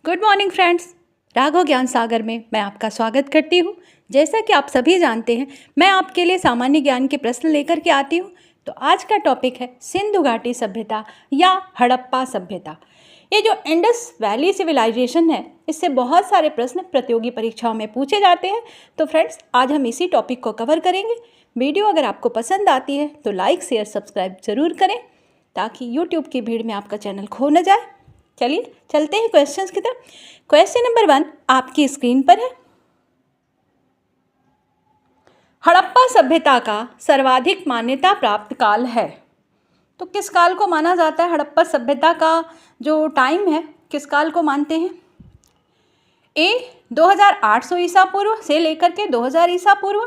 Good morning friends. Raghav ज्ञान सागर में मैं आपका स्वागत करती हूँ। जैसा कि आप सभी जानते हैं, मैं आपके लिए सामान्य ज्ञान के प्रश्न लेकर के आती हूँ। तो आज का टॉपिक है सिंधु घाटी सभ्यता या हड़प्पा सभ्यता। ये जो इंडस वैली सिविलाइजेशन है, इससे बहुत सारे प्रश्न प्रतियोगी परीक्षाओं में पूछे जाते हैं। तो फ्रेंड्स, आज हम इसी टॉपिक को कवर करेंगे। वीडियो अगर आपको पसंद आती है तो लाइक शेयर सब्सक्राइब जरूर करें, ताकि यूट्यूब की भीड़ में आपका चैनल खो न जाए। चलिए चलते हैं क्वेश्चंस की तरफ। क्वेश्चन नंबर 1 आपकी स्क्रीन पर है। हड़प्पा सभ्यता का सर्वाधिक मान्यता प्राप्त काल है। तो किस काल को माना जाता है? हड़प्पा सभ्यता का जो टाइम है, किस काल को मानते हैं? ए 2800 ईसा पूर्व से लेकर के 2000 ईसा पूर्व,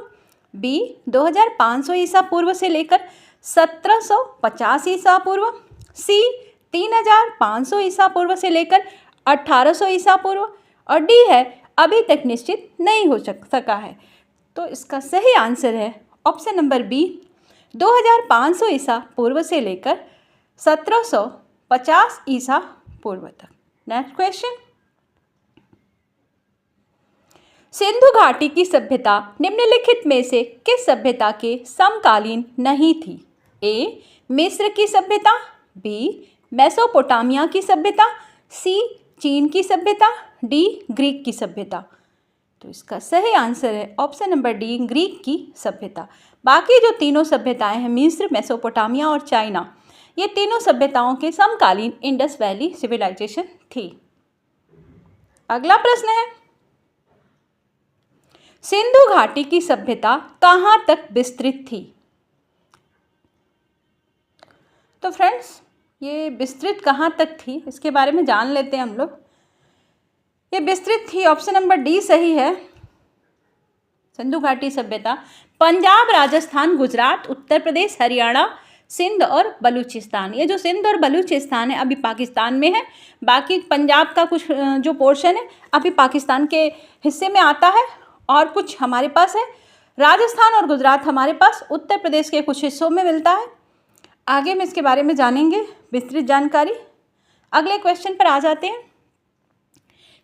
बी 2500 ईसा पूर्व से लेकर 1750 ईसा पूर्व, सी 3500 ईसा पूर्व से लेकर 1800 ईसा पूर्व, और डी है अभी तक निश्चित नहीं हो सका है। तो इसका सही आंसर है ऑप्शन नंबर बी 2500 ईसा पूर्व से लेकर 1750 ईसा पूर्व तक। नेक्स्ट क्वेश्चन, सिंधु घाटी की सभ्यता निम्नलिखित में से किस सभ्यता के समकालीन नहीं थी? ए मिस्र की सभ्यता, बी मेसोपोटामिया की सभ्यता, सी चीन की सभ्यता, डी ग्रीक की सभ्यता। तो इसका सही आंसर है ऑप्शन नंबर डी ग्रीक की सभ्यता। बाकी जो तीनों सभ्यताएं हैं, मिस्र, मेसोपोटामिया और चाइना, ये तीनों सभ्यताओं के समकालीन इंडस वैली सिविलाइजेशन थी। अगला प्रश्न है, सिंधु घाटी की सभ्यता कहां तक विस्तृत थी? तो फ्रेंड्स, ये विस्तृत कहाँ तक थी, इसके बारे में जान लेते हैं हम लोग। ये विस्तृत थी, ऑप्शन नंबर डी सही है। सिंधु घाटी सभ्यता पंजाब, राजस्थान, गुजरात, उत्तर प्रदेश, हरियाणा, सिंध और बलूचिस्तान, ये जो सिंध और बलूचिस्तान है अभी पाकिस्तान में है। बाकी पंजाब का कुछ जो पोर्शन है अभी पाकिस्तान के हिस्से में आता है, और कुछ हमारे पास है। राजस्थान और गुजरात हमारे पास उत्तर प्रदेश के कुछ हिस्सों में मिलता है। आगे में इसके बारे में जानेंगे विस्तृत जानकारी। अगले क्वेश्चन पर आ जाते हैं।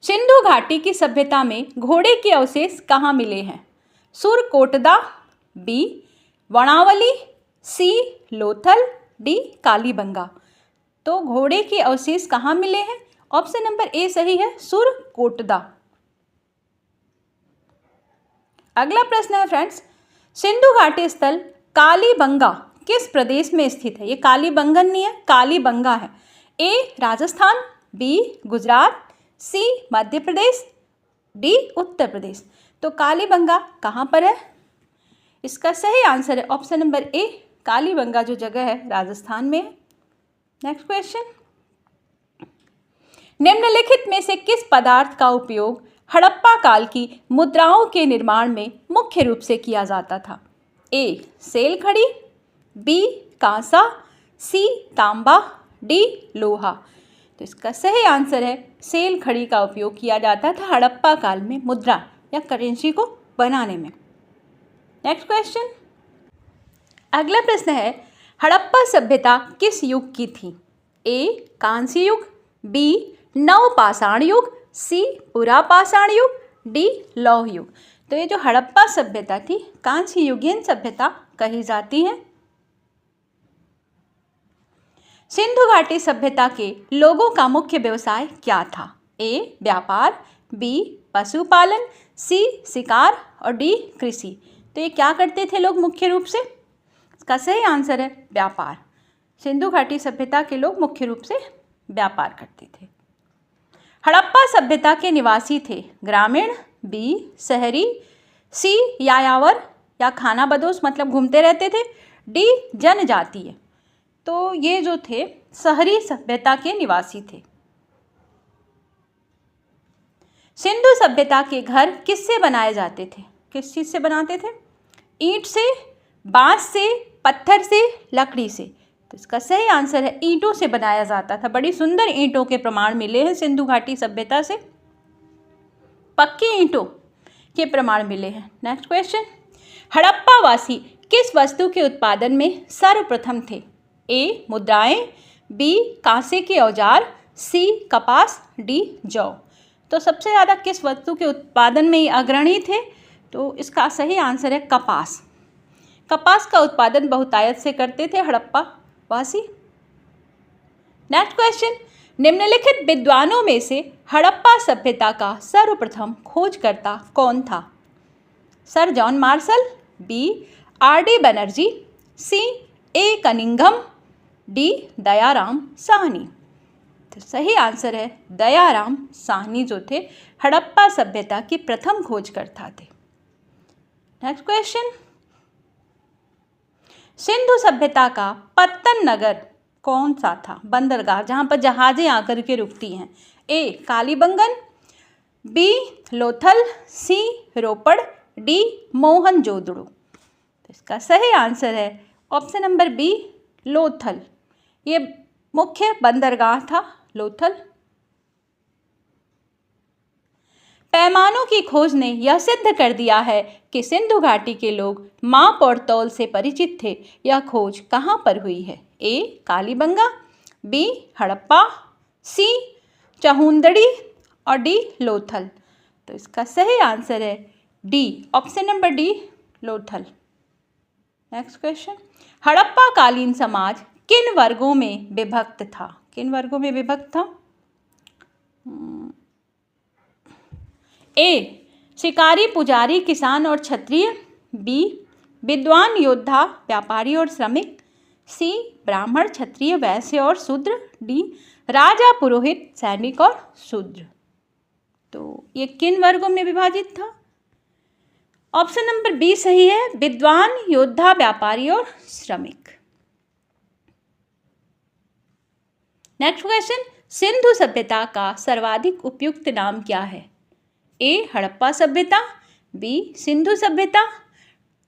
सिंधु घाटी की सभ्यता में घोड़े के अवशेष कहाँ मिले हैं? सुरकोटदा, बी वणावली, सी लोथल, डी कालीबंगा। तो घोड़े के अवशेष कहाँ मिले हैं? ऑप्शन नंबर ए सही है, सुरकोटदा। अगला प्रश्न है फ्रेंड्स, सिंधु घाटी स्थल कालीबंगा किस प्रदेश में स्थित है? ये कालीबंगन नहीं है, कालीबंगा है। ए राजस्थान, बी गुजरात, सी मध्य प्रदेश, डी उत्तर प्रदेश। तो कालीबंगा कहाँ पर है? इसका सही आंसर है ऑप्शन नंबर ए, कालीबंगा जो जगह है राजस्थान में है। नेक्स्ट क्वेश्चन, निम्नलिखित में से किस पदार्थ का उपयोग हड़प्पा काल की मुद्राओं के निर्माण में मुख्य रूप से किया जाता था? ए सेल खड़ी, बी कांसा, सी तांबा, डी लोहा। तो इसका सही आंसर है सेल खड़ी का उपयोग किया जाता था हड़प्पा काल में मुद्रा या करेंसी को बनाने में। नेक्स्ट क्वेश्चन, अगला प्रश्न है, हड़प्पा सभ्यता किस युग की थी? ए कांस्य युग, बी नवपाषाण युग, सी पुरापाषाण युग, डी लौह युग। तो ये जो हड़प्पा सभ्यता थी कांस्य युगीन सभ्यता कही जाती है। सिंधु घाटी सभ्यता के लोगों का मुख्य व्यवसाय क्या था? ए व्यापार, बी पशुपालन, सी शिकार और डी कृषि। तो ये क्या करते थे लोग मुख्य रूप से? इसका सही आंसर है व्यापार। सिंधु घाटी सभ्यता के लोग मुख्य रूप से व्यापार करते थे। हड़प्पा सभ्यता के निवासी थे ग्रामीण, बी शहरी, सी यायावर या खानाबदोश मतलब घूमते रहते थे, डी जनजातीय। तो ये जो थे शहरी सभ्यता के निवासी थे। सिंधु सभ्यता के घर किससे बनाए जाते थे? किस चीज़ से बनाते थे? ईंट से, बांस से, पत्थर से, लकड़ी से। तो इसका सही आंसर है ईंटों से बनाया जाता था। बड़ी सुंदर ईंटों के प्रमाण मिले हैं सिंधु घाटी सभ्यता से, पक्की ईंटों के प्रमाण मिले हैं। नेक्स्ट क्वेश्चन, हड़प्पा वासी किस वस्तु के उत्पादन में सर्वप्रथम थे? ए मुद्राएं, बी कांसे के औजार, सी कपास, डी जौ। तो सबसे ज़्यादा किस वस्तु के उत्पादन में ये अग्रणी थे? तो इसका सही आंसर है कपास। कपास का उत्पादन बहुतायत से करते थे हड़प्पा वासी। नेक्स्ट क्वेश्चन, निम्नलिखित विद्वानों में से हड़प्पा सभ्यता का सर्वप्रथम खोजकर्ता कौन था? Sir John Marshall, B R D. Banerjee, C A Cunningham, D Dayaram Sahni. तो सही आंसर है दयाराम साहनी जो थे हड़प्पा सभ्यता की प्रथम खोजकर्ता थे। नेक्स्ट क्वेश्चन, सिंधु सभ्यता का पत्तन नगर कौन सा था? बंदरगाह जहाँ पर जहाजें आकर के रुकती हैं। ए कालीबंगन, बी लोथल, सी रोपड़, डी मोहनजोदड़ो। तो इसका सही आंसर है ऑप्शन नंबर बी लोथल। ये मुख्य बंदरगाह था लोथल। पैमानों की खोज ने यह सिद्ध कर दिया है कि सिंधु घाटी के लोग माप और तौल से परिचित थे। यह खोज कहाँ पर हुई है? ए कालीबंगा, बी हड़प्पा, सी चाहुंदड़ी और डी लोथल। तो इसका सही आंसर है D, option number D Lothal. Next question, Harappa कालीन समाज किन वर्गों में विभक्त था? किन वर्गों में विभक्त था? ए शिकारी, पुजारी, किसान और क्षत्रिय, बी विद्वान, योद्धा, व्यापारी और श्रमिक, सी ब्राह्मण, क्षत्रिय, वैश्य और शूद्र, डी राजा, पुरोहित, सैनिक और शूद्र। तो ये किन वर्गों में विभाजित था? ऑप्शन नंबर बी सही है, विद्वान, योद्धा, व्यापारी और श्रमिक। नेक्स्ट क्वेश्चन, सिंधु सभ्यता का सर्वाधिक उपयुक्त नाम क्या है? ए हड़प्पा सभ्यता, बी सिंधु सभ्यता,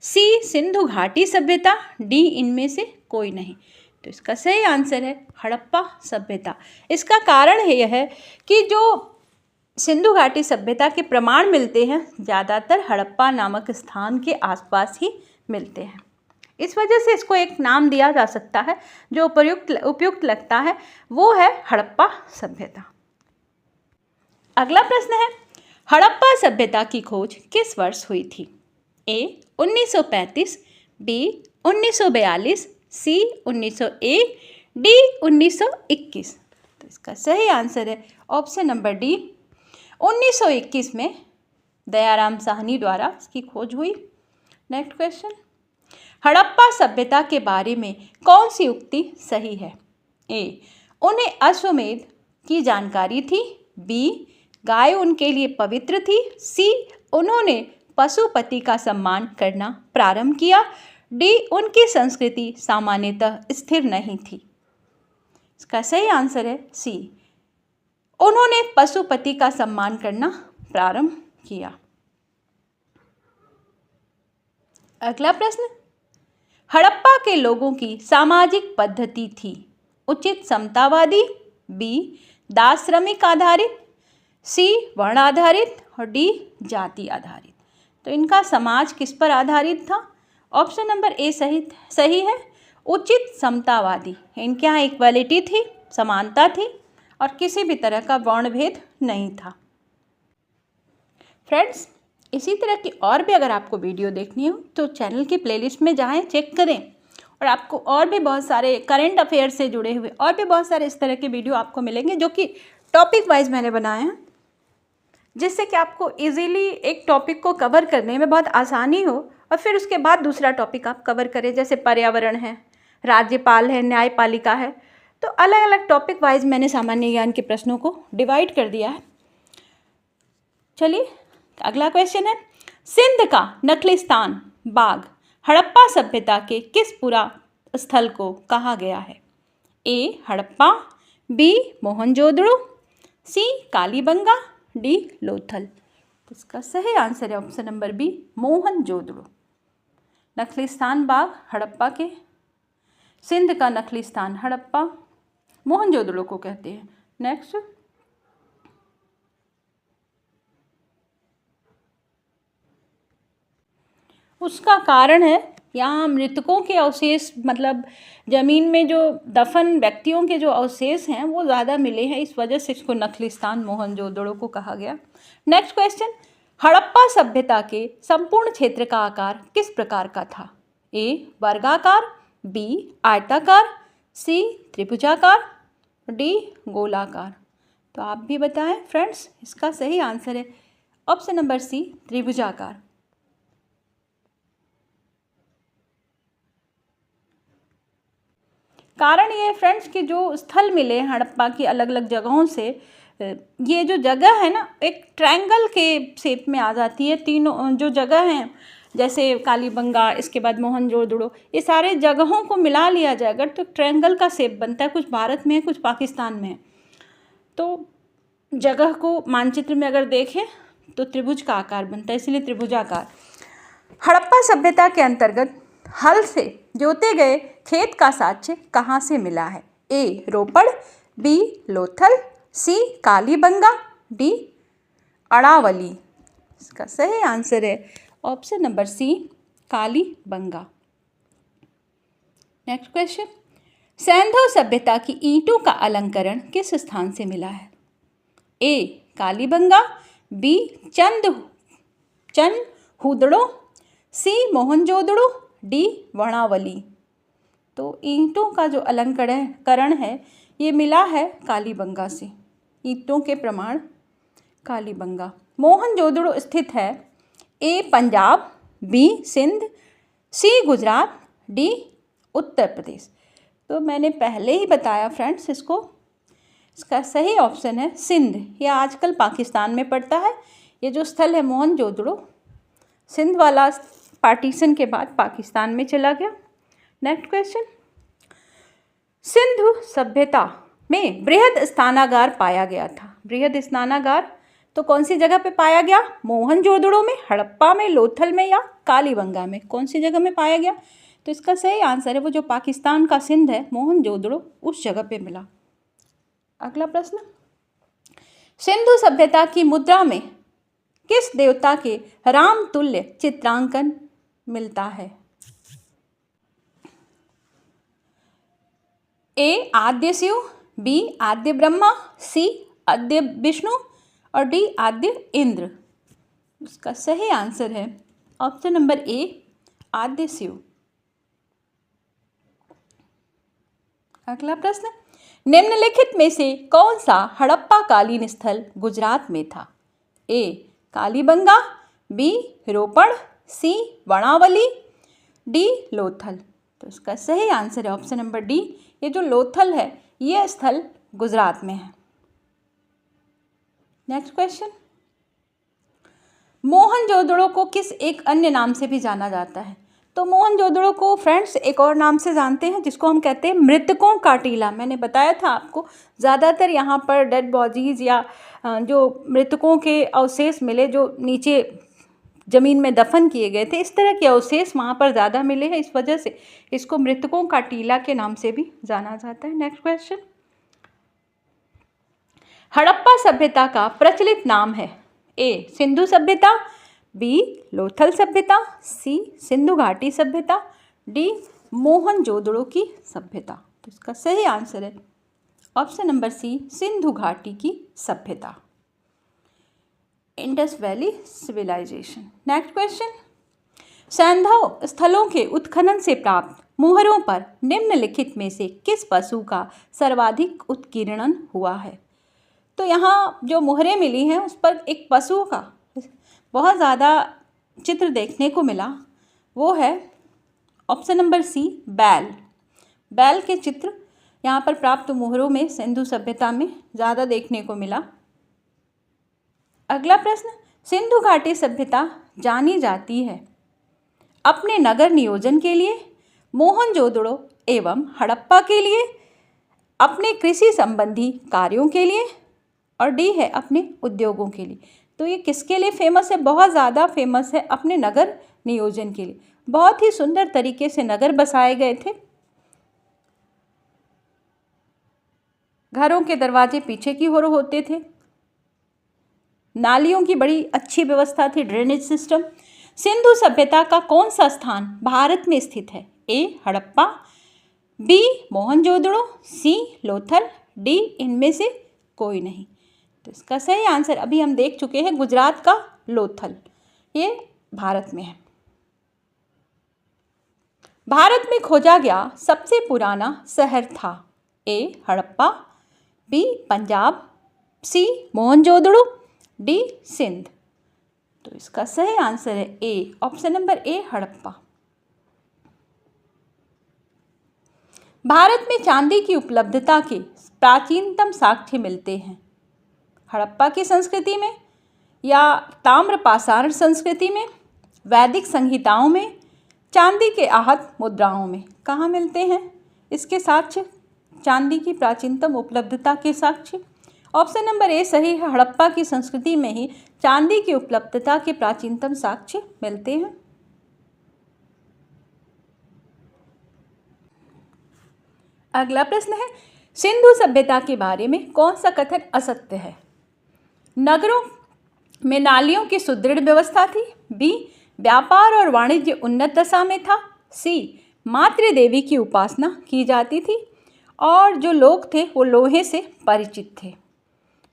सी सिंधु घाटी सभ्यता, डी इनमें से कोई नहीं। तो इसका सही आंसर है हड़प्पा सभ्यता। इसका कारण यह है कि जो सिंधु घाटी सभ्यता के प्रमाण मिलते हैं ज़्यादातर हड़प्पा नामक स्थान के आसपास ही मिलते हैं। इस वजह से इसको एक नाम दिया जा सकता है जो उपयुक्त लगता है, वो है हड़प्पा सभ्यता। अगला प्रश्न है, हड़प्पा सभ्यता की खोज किस वर्ष हुई थी? ए 1935, बी 1942, सी 1901, डी 1921। तो इसका सही आंसर है ऑप्शन नंबर डी 1921 में दयाराम साहनी द्वारा इसकी खोज हुई। नेक्स्ट क्वेश्चन, हड़प्पा सभ्यता के बारे में कौन सी उक्ति सही है? ए उन्हें अश्वमेध की जानकारी थी, बी गाय उनके लिए पवित्र थी, सी उन्होंने पशुपति का सम्मान करना प्रारंभ किया, डी उनकी संस्कृति सामान्यतः स्थिर नहीं थी। इसका सही आंसर है सी, उन्होंने पशुपति का सम्मान करना प्रारंभ किया। अगला प्रश्न, हड़प्पा के लोगों की सामाजिक पद्धति थी उचित समतावादी, बी दास श्रमिक आधारित, सी वर्ण आधारित और डी जाति आधारित। तो इनका समाज किस पर आधारित था? ऑप्शन नंबर ए सही है, उचित समतावादी। इनके यहाँ इक्वालिटी थी, समानता थी और किसी भी तरह का वर्ण भेद नहीं था। फ्रेंड्स, इसी तरह की और भी अगर आपको वीडियो देखनी हो तो चैनल की प्लेलिस्ट में जाएं, चेक करें और आपको और भी बहुत सारे करंट अफेयर से जुड़े हुए और भी बहुत सारे इस तरह के वीडियो आपको मिलेंगे जो कि टॉपिक वाइज मैंने बनाए हैं, जिससे कि आपको इजीली एक टॉपिक को कवर करने में बहुत आसानी हो और फिर उसके बाद दूसरा टॉपिक आप कवर करें। जैसे पर्यावरण है, राज्यपाल है, न्यायपालिका है, तो अलग अलग टॉपिक वाइज मैंने सामान्य ज्ञान के प्रश्नों को डिवाइड कर दिया है। चलिए अगला क्वेश्चन है, सिंध का नखलिस्तान बाग हड़प्पा सभ्यता के किस पुरा स्थल को कहा गया है? ए हड़प्पा, बी मोहनजोदड़ो, सी कालीबंगा, डी लोथल। इसका सही आंसर है ऑप्शन नंबर बी मोहनजोदड़ो। नखलिस्तान बाग हड़प्पा के, सिंध का नखलिस्तान हड़प्पा, मोहनजोदड़ो को कहते हैं। नेक्स्ट, उसका कारण है यहाँ मृतकों के अवशेष, मतलब ज़मीन में जो दफन व्यक्तियों के जो अवशेष हैं वो ज़्यादा मिले हैं, इस वजह से इसको नखलिस्तान मोहनजोदड़ो को कहा गया। नेक्स्ट क्वेश्चन, हड़प्पा सभ्यता के संपूर्ण क्षेत्र का आकार किस प्रकार का था? ए वर्गाकार, बी आयताकार, सी त्रिभुजाकार, डी गोलाकार। तो आप भी बताएं फ्रेंड्स, इसका सही आंसर है ऑप्शन नंबर सी त्रिभुजाकार। कारण ये फ्रेंड्स कि जो स्थल मिले हड़प्पा की अलग अलग जगहों से, ये जो जगह है ना एक ट्रायंगल के शेप में आ जाती है। तीनों जो जगह हैं जैसे कालीबंगा, इसके बाद मोहनजोदड़ो, ये सारे जगहों को मिला लिया जाए अगर तो ट्रायंगल का शेप बनता है। कुछ भारत में है, कुछ पाकिस्तान में है। तो जगह को मानचित्र में अगर देखें तो त्रिभुज का आकार बनता है, इसलिए त्रिभुजाकार। हड़प्पा सभ्यता के अंतर्गत हल से जोते गए खेत का साक्ष्य कहाँ से मिला है? A Ropar, B Lothal, C Kalibangan, D Aravalli. इसका सही आंसर है option number C Kalibangan. Next question, सैंधव सभ्यता की ईंटों का अलंकरण किस स्थान से मिला है? ए कालीबंगा, बी चंदहुदड़ो, सी मोहनजोदड़ो, डी वर्णावली। तो ईंटों का जो अलंकरण है ये मिला है कालीबंगा से, ईंटों के प्रमाण कालीबंगा। मोहनजोदड़ो स्थित है ए पंजाब, बी सिंध, सी गुजरात, डी उत्तर प्रदेश। तो मैंने पहले ही बताया फ्रेंड्स इसका सही ऑप्शन है सिंध। यह आजकल पाकिस्तान में पड़ता है। ये जो स्थल है मोहनजोदड़ो, सिंध वाला पार्टीशन के बाद पाकिस्तान में चला गया। नेक्स्ट क्वेश्चन, सिंधु सभ्यता में बृहद स्नानागार पाया गया था। बृहद स्नानागार तो कौन सी जगह पे पाया गया? मोहनजोदड़ो में, हड़प्पा में, लोथल में या कालीबंगा में? कौन सी जगह में पाया गया? तो इसका सही आंसर है वो जो पाकिस्तान का सिंध है मोहनजोदड़ो, उस जगह पे मिला। अगला प्रश्न, सिंधु सभ्यता की मुद्रा में किस देवता के राम तुल्य चित्रांकन मिलता है? ए आद्य शिव, बी आद्य ब्रह्मा, सी आद्य विष्णु और डी आद्य इंद्र। इसका सही आंसर है ऑप्शन नंबर ए आद्य शिव। अगला प्रश्न, निम्नलिखित में से कौन सा हड़प्पा कालीन स्थल गुजरात में था? ए कालीबंगा, बी रोपड़, सी वर्णावली, डी लोथल। तो इसका सही आंसर है ऑप्शन नंबर डी, ये जो लोथल है ये स्थल गुजरात में है। नेक्स्ट क्वेश्चन, मोहनजोदड़ो को किस एक अन्य नाम से भी जाना जाता है? तो मोहनजोदड़ो को फ्रेंड्स एक और नाम से जानते हैं जिसको हम कहते हैं मृतकों का टीला। मैंने बताया था आपको, ज़्यादातर यहाँ पर डेड बॉडीज़ या जो मृतकों के अवशेष मिले जो नीचे ज़मीन में दफन किए गए थे, इस तरह के अवशेष वहाँ पर ज़्यादा मिले हैं, इस वजह से इसको मृतकों का टीला के नाम से भी जाना जाता है। नेक्स्ट क्वेश्चन, हड़प्पा सभ्यता का प्रचलित नाम है? ए सिंधु सभ्यता, बी लोथल सभ्यता, सी सिंधु घाटी सभ्यता, डी मोहनजोदड़ो की सभ्यता। तो इसका सही आंसर है ऑप्शन नंबर सी सिंधु घाटी की सभ्यता, Indus valley civilization. Next question, सैंधव स्थलों के उत्खनन से प्राप्त मुहरों पर निम्नलिखित में से किस पशु का सर्वाधिक उत्कीर्णन हुआ है? तो यहाँ जो मुहरें मिली हैं उस पर एक पशु का बहुत ज़्यादा चित्र देखने को मिला, वो है ऑप्शन नंबर सी बैल। बैल के चित्र यहाँ पर प्राप्त मुहरों में सिंधु सभ्यता में ज़्यादा देखने को मिला। अगला प्रश्न, सिंधु घाटी सभ्यता जानी जाती है अपने नगर नियोजन के लिए, मोहनजोदड़ो एवं हड़प्पा के लिए, अपने कृषि संबंधी कार्यों के लिए और डी है अपने उद्योगों के लिए। तो ये किसके लिए फेमस है? बहुत ज़्यादा फेमस है अपने नगर नियोजन के लिए। बहुत ही सुंदर तरीके से नगर बसाए गए थे। घरों के दरवाजे पीछे की ओर होते थे, नालियों की बड़ी अच्छी व्यवस्था थी, ड्रेनेज सिस्टम, सिंधु सभ्यता का कौन सा स्थान भारत में स्थित है? ए हड़प्पा, बी मोहनजोदड़ो, सी लोथल, डी इनमें से कोई नहीं। तो इसका सही आंसर अभी हम देख चुके हैं, गुजरात का लोथल, ये भारत में है। भारत में खोजा गया सबसे पुराना शहर था? A Harappa, B Punjab, C Mohenjo-daro, D Sindh. तो इसका सही आंसर है A, option number A Harappa. Bharat में चांदी की उपलब्धता के प्राचीनतम साक्ष्य मिलते हैं? हड़प्पा की संस्कृति में, या ताम्र पाषाण संस्कृति में, वैदिक संहिताओं में, चांदी के आहत मुद्राओं में? कहाँ मिलते हैं इसके साक्ष्य, चांदी की प्राचीनतम उपलब्धता के साक्ष्य? ऑप्शन नंबर ए सही है, हड़प्पा की संस्कृति में ही चांदी की उपलब्धता के प्राचीनतम साक्ष्य मिलते हैं। अगला प्रश्न है, सिंधु सभ्यता के बारे में कौन सा कथन असत्य है? नगरों में नालियों की सुदृढ़ व्यवस्था थी, बी व्यापार और वाणिज्य उन्नत दशा में था, सी मातृ देवी की उपासना की जाती थी, और जो लोग थे वो लोहे से परिचित थे।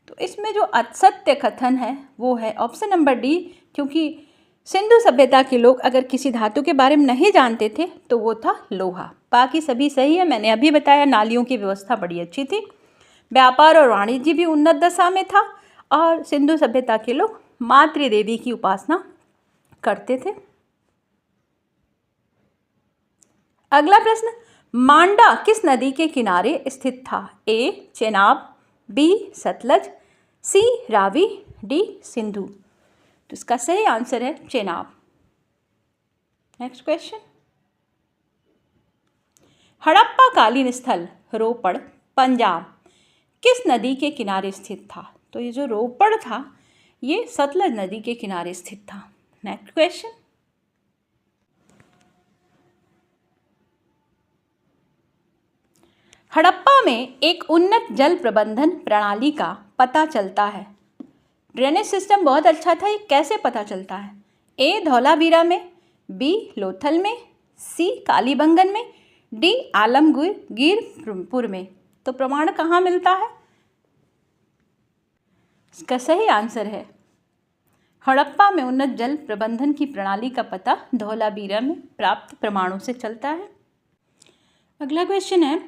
तो इसमें जो असत्य कथन है वो है ऑप्शन नंबर डी, क्योंकि सिंधु सभ्यता के लोग अगर किसी धातु के बारे में नहीं जानते थे तो वो था लोहा। बाकी सभी सही है, मैंने अभी बताया नालियों की व्यवस्था बड़ी अच्छी थी, व्यापार और वाणिज्य भी उन्नत दशा में था, और सिंधु सभ्यता के लोग मातृ देवी की उपासना करते थे। अगला प्रश्न, मांडा किस नदी के किनारे स्थित था? ए चेनाब, बी सतलज, सी रावी, डी सिंधु। तो इसका सही आंसर है चेनाब। नेक्स्ट क्वेश्चन, हड़प्पा कालीन स्थल रोपड़ पंजाब किस नदी के किनारे स्थित था? तो ये जो रोपड़ था ये सतलज नदी के किनारे स्थित था। नेक्स्ट क्वेश्चन, हड़प्पा में एक उन्नत जल प्रबंधन प्रणाली का पता चलता है। ड्रेनेज सिस्टम बहुत अच्छा था, ये कैसे पता चलता है? ए धौलावीरा में, बी लोथल में, सी कालीबंगन में, डी आलमगीरपुर में। तो प्रमाण कहाँ मिलता है? इसका सही आंसर है हड़प्पा में उन्नत जल प्रबंधन की प्रणाली का पता धौलावीरा में प्राप्त प्रमाणों से चलता है। अगला क्वेश्चन है,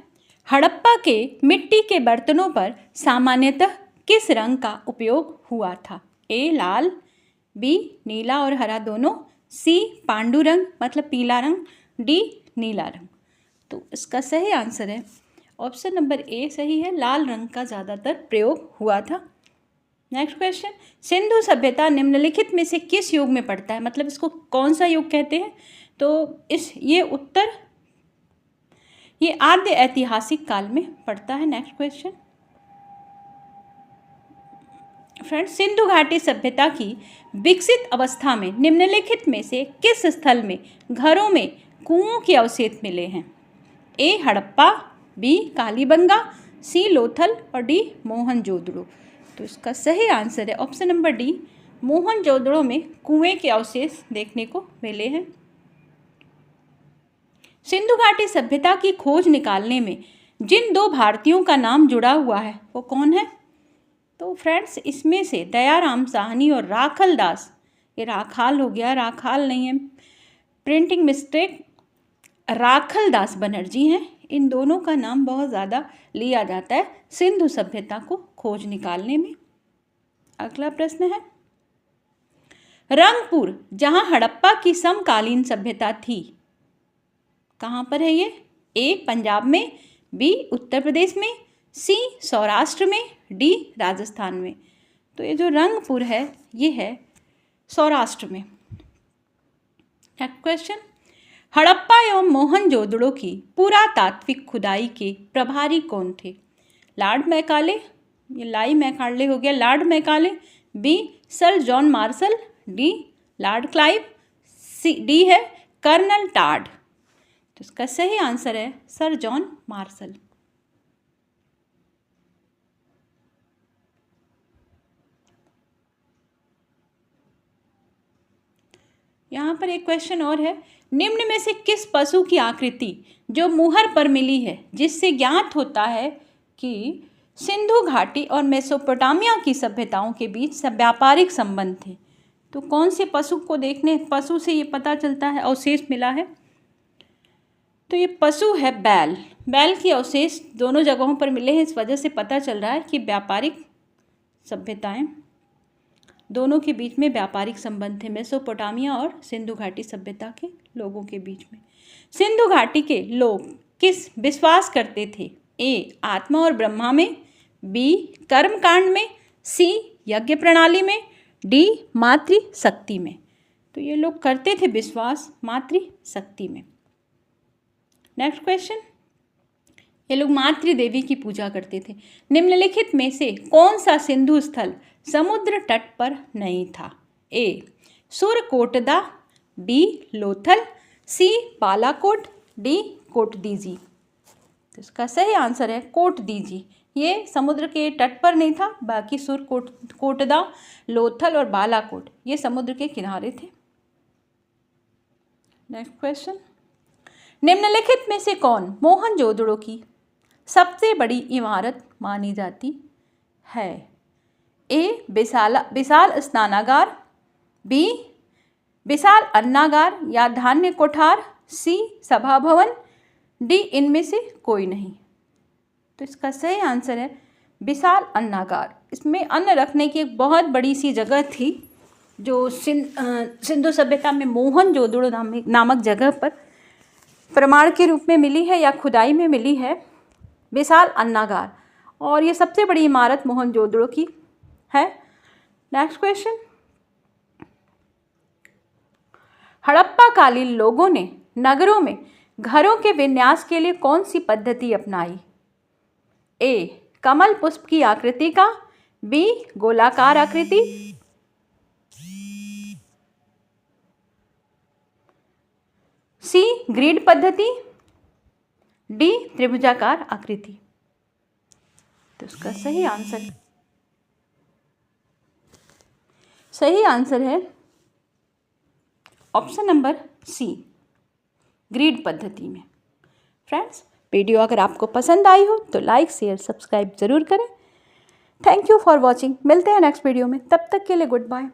हड़प्पा के मिट्टी के बर्तनों पर सामान्यतः किस रंग का उपयोग हुआ था? ए लाल, बी नीला और हरा दोनों, सी पांडु रंग मतलब पीला रंग, डी नीला रंग। तो इसका सही आंसर है ऑप्शन नंबर ए सही है, लाल रंग का ज़्यादातर प्रयोग हुआ था। नेक्स्ट क्वेश्चन, सिंधु सभ्यता निम्नलिखित में से किस युग में पड़ता है? मतलब इसको कौन सा युग कहते हैं? तो ये आद्य ऐतिहासिक काल में पड़ता है। नेक्स्ट क्वेश्चन, फ्रेंड्स, सिंधु घाटी सभ्यता की विकसित अवस्था में निम्नलिखित में से किस स्थल में घरों में कुओं के अवशेष मिले हैं? ए हड़प्पा, बी कालीबंगा, सी लोथल और डी मोहनजोदड़ो। तो इसका सही आंसर है ऑप्शन नंबर डी, मोहनजोदड़ो में कुएं के अवशेष देखने को मिले हैं। सिंधु घाटी सभ्यता की खोज निकालने में जिन दो भारतीयों का नाम जुड़ा हुआ है वो कौन है? तो फ्रेंड्स, इसमें से दयाराम साहनी और राखल दास, ये राखाल हो गया, राखाल नहीं है, प्रिंटिंग मिस्टेक, राखल दास बनर्जी हैं। इन दोनों का नाम बहुत ज़्यादा लिया जाता है सिंधु सभ्यता को खोज निकालने में। अगला प्रश्न है, रंगपुर जहां हड़प्पा की समकालीन सभ्यता थी, कहाँ पर है ये? ए पंजाब में, बी उत्तर प्रदेश में, सी सौराष्ट्र में, डी राजस्थान में। तो ये जो रंगपुर है ये है सौराष्ट्र में। नेक्स्ट क्वेश्चन, हड़प्पा एवं मोहनजोदड़ो की पुरातात्विक खुदाई के प्रभारी कौन थे? लॉर्ड मैकाले, ये लाई मैकाले हो गया, lord Macaulay, B sir John Marshall, D lord Clive, C D है कर्नल टाड। तो इसका सही आंसर है सर जॉन मार्शल। यहाँ पर एक क्वेश्चन और है, निम्न में से किस पशु की आकृति जो मुहर पर मिली है जिससे ज्ञात होता है कि सिंधु घाटी और मेसोपोटामिया की सभ्यताओं के बीच व्यापारिक संबंध थे। तो कौन से पशु से ये पता चलता है, अवशेष मिला है? तो ये पशु है बैल। बैल की अवशेष दोनों जगहों पर मिले हैं, इस वजह से पता चल रहा है कि व्यापारिक सभ्यताएं दोनों के बीच में व्यापारिक संबंध थे, मेसोपोटामिया और सिंधु घाटी सभ्यता के लोगों के बीच में। सिंधु घाटी के लोग किस विश्वास करते थे? ए, आत्मा और ब्रह्मा में, बी, कर्म कांड में, सी, यज्ञ प्रणाली में, डी, मातृशक्ति में। तो ये लोग करते थे विश्वास मातृशक्ति में। नेक्स्ट क्वेश्चन, ये लोग मातृ देवी की पूजा करते थे। निम्नलिखित में से कौन सा सिंधु स्थल समुद्र तट पर नहीं था? ए, सुरकोटदा, बी, लोथल, सी, बालाकोट, डी, कोटदीजी। तो इसका सही आंसर है कोटदीजी। ये समुद्र के तट पर नहीं था, बाकी सुरकोटदा, लोथल और बालाकोट ये समुद्र के किनारे थे। नेक्स्ट क्वेश्चन, निम्नलिखित में से कौन मोहनजोदड़ो की सबसे बड़ी इमारत मानी जाती है? ए, विशाल स्नानागार, बी, विशाल अन्नागार या धान्य कोठार, सी, सभा भवन, डी, इनमें से कोई नहीं। तो इसका सही आंसर है विशाल अन्नागार। इसमें अन्न रखने की एक बहुत बड़ी सी जगह थी जो सिंधु सभ्यता में मोहनजोदड़ो नामक जगह पर प्रमाण के रूप में मिली है या खुदाई में मिली है, विशाल अन्नागार। और ये सबसे बड़ी इमारत मोहनजोदड़ो की है। नेक्स्ट क्वेश्चन, हड़प्पा कालीन लोगों ने नगरों में घरों के विन्यास के लिए कौन सी पद्धति अपनाई? ए, कमल पुष्प की आकृति का, बी, गोलाकार आकृति, सी, ग्रिड पद्धति, डी, त्रिभुजाकार आकृति। तो इसका सही आंसर है ऑप्शन नंबर सी, ग्रिड पद्धति में। फ्रेंड्स, वीडियो अगर आपको पसंद आई हो तो लाइक, शेयर, सब्सक्राइब जरूर करें। Thank you for watching. मिलते हैं नेक्स्ट वीडियो में, तब तक के लिए गुड बाय।